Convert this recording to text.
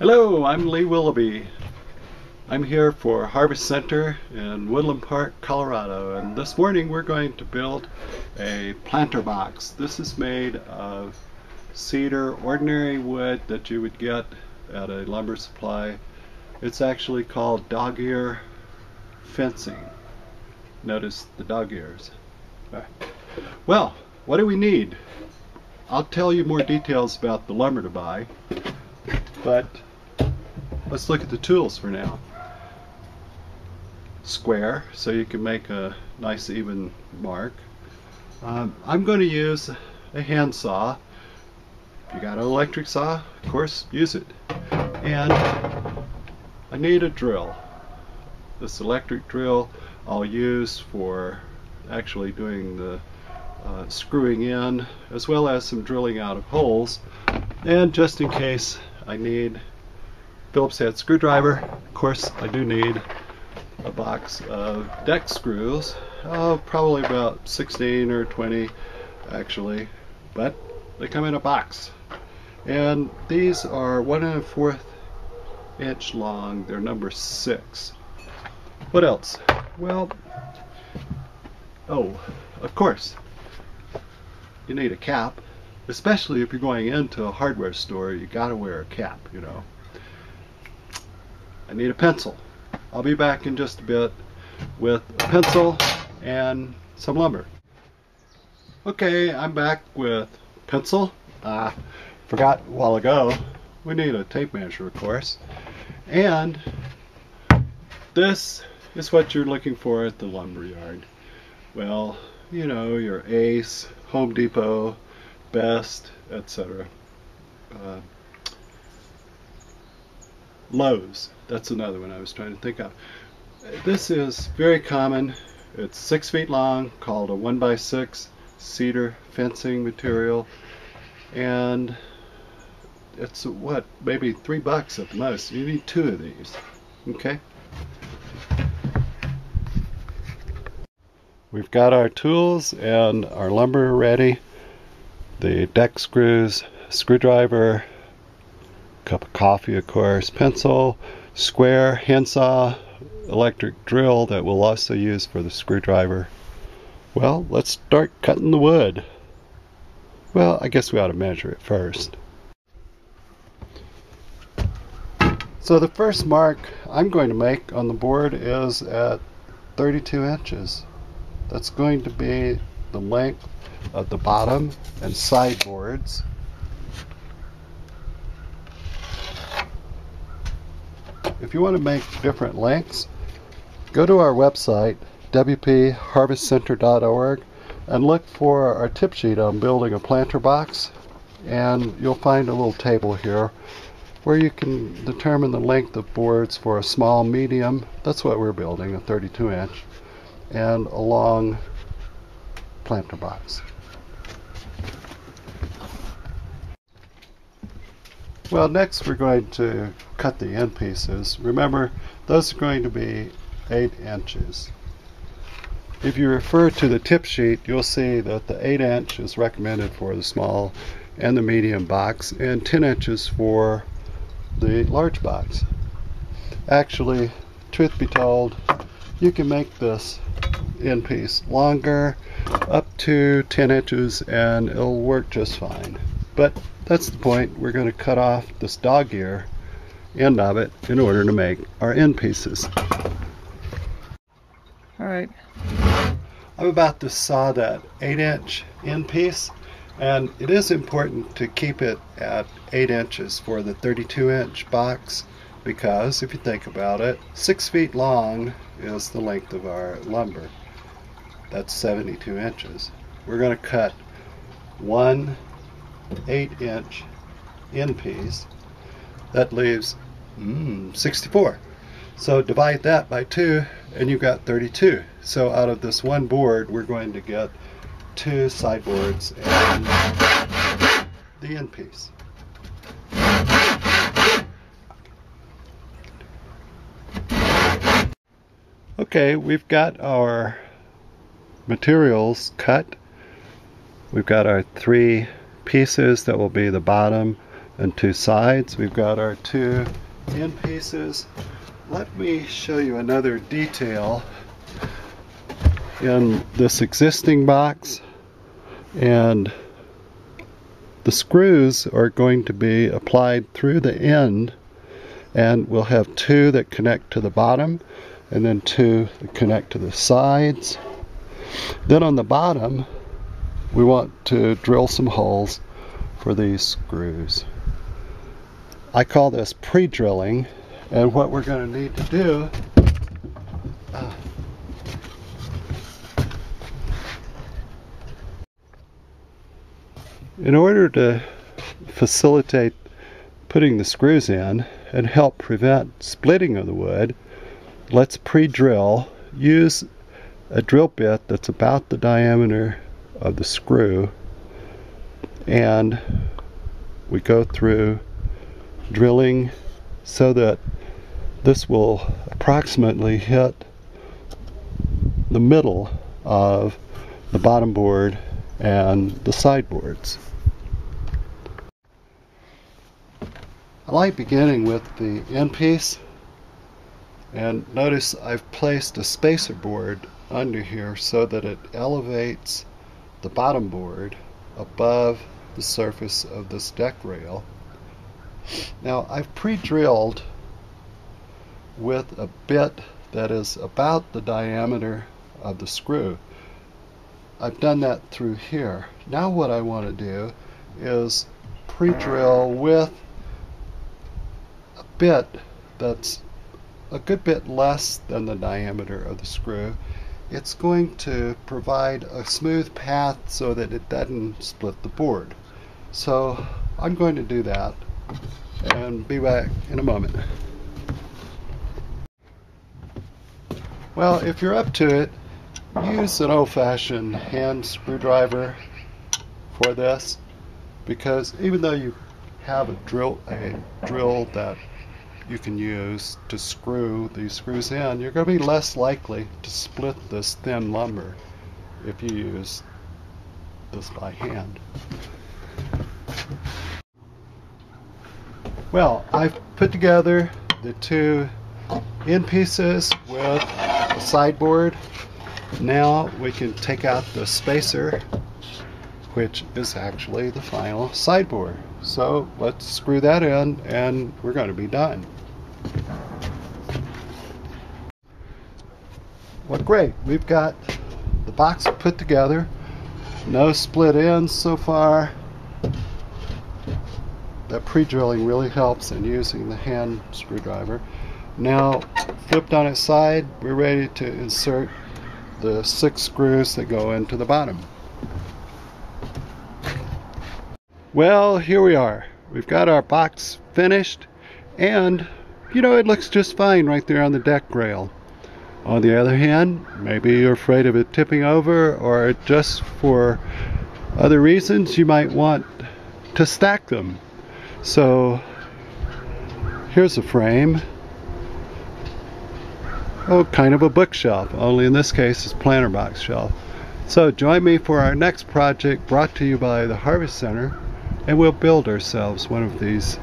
Hello, I'm Lee Willoughby. I'm here for Harvest Center in Woodland Park, Colorado, and this morning we're going to build a planter box. This is made of cedar, ordinary wood that you would get at a lumber supply. It's actually called dog ear fencing. Notice the dog ears. Well, what do we need? I'll tell you more details about the lumber to buy, but let's look at the tools for now. Square, so you can make a nice even mark. I'm going to use a hand saw. If you got an electric saw, of course, use it. And I need a drill. This electric drill I'll use for actually doing the screwing in, as well as some drilling out of holes. And just in case I need Phillips head screwdriver, of course I do need a box of deck screws, probably about 16 or 20 actually, but they come in a box. And these are 1 1/4 inch long, they're number 6. What else? Well, of course, you need a cap, especially if you're going into a hardware store. You gotta wear a cap, you know. I need a pencil. I'll be back in just a bit with a pencil and some lumber. Okay, I'm back with pencil. Forgot a while ago, we need a tape measure, of course. And this is what you're looking for at the lumber yard. Well, you know, your Ace, Home Depot, Best, etc. Lowe's, that's another one I was trying to think of. This is very common. It's 6 feet long, called a 1x6 cedar fencing material, and it's what, maybe $3 at the most. You need 2 of these. Okay. We've got our tools and our lumber ready. The deck screws, screwdriver, cup of coffee, of course, pencil, square, handsaw, electric drill that we'll also use for the screwdriver. Well, let's start cutting the wood. Well, I guess we ought to measure it first. So the first mark I'm going to make on the board is at 32 inches. That's going to be the length of the bottom and side boards. If you want to make different lengths, go to our website, wpharvestcenter.org, and look for our tip sheet on building a planter box, and you'll find a little table here where you can determine the length of boards for a small, medium, that's what we're building, a 32 inch, and a long planter box. Well, next we're going to cut the end pieces. Remember, those are going to be 8 inches. If you refer to the tip sheet, you'll see that the 8 inch is recommended for the small and the medium box, and 10 inches for the large box. Actually, truth be told, you can make this end piece longer, up to 10 inches, and it'll work just fine. But that's the point. We're going to cut off this dog ear end of it in order to make our end pieces. Alright, I'm about to saw that 8 inch end piece, and it is important to keep it at 8 inches for the 32 inch box, because if you think about it, 6 feet long is the length of our lumber. That's 72 inches. We're going to cut one 8 inch end piece. That leaves 64. So divide that by 2 and you've got 32. So out of this one board we're going to get 2 sideboards and the end piece. Okay, we've got our materials cut. We've got our 3 pieces that will be the bottom and two sides. We've got our two end pieces. Let me show you another detail in this existing box, and the screws are going to be applied through the end, and we'll have two that connect to the bottom and then two that connect to the sides. Then on the bottom we want to drill some holes for these screws. I call this pre-drilling, and what we're going to need to do in order to facilitate putting the screws in and help prevent splitting of the wood, let's pre-drill. Use a drill bit that's about the diameter of the screw, and we go through drilling so that this will approximately hit the middle of the bottom board and the sideboards. I like beginning with the end piece, and notice I've placed a spacer board under here so that it elevates the bottom board above the surface of this deck rail. Now I've pre-drilled with a bit that is about the diameter of the screw. I've done that through here. Now what I want to do is pre-drill with a bit that's a good bit less than the diameter of the screw. It's going to provide a smooth path so that it doesn't split the board. So I'm going to do that and be back in a moment. Well, if you're up to it, use an old-fashioned hand screwdriver for this, because even though you have a drill that you can use to screw these screws in, you're going to be less likely to split this thin lumber if you use this by hand. Well, I've put together the two end pieces with the sideboard. Now we can take out the spacer, which is actually the final sideboard. So let's screw that in and we're going to be done. Well, great. We've got the box put together. No split ends so far. That pre-drilling really helps in using the hand screwdriver. Now, flipped on its side, we're ready to insert the 6 screws that go into the bottom. Well, here we are. We've got our box finished, and you know, it looks just fine right there on the deck rail. On the other hand, maybe you're afraid of it tipping over, or just for other reasons you might want to stack them. So here's a frame. Oh, kind of a bookshelf, only in this case it's planter box shelf. So join me for our next project, brought to you by the Harvest Center, and we'll build ourselves one of these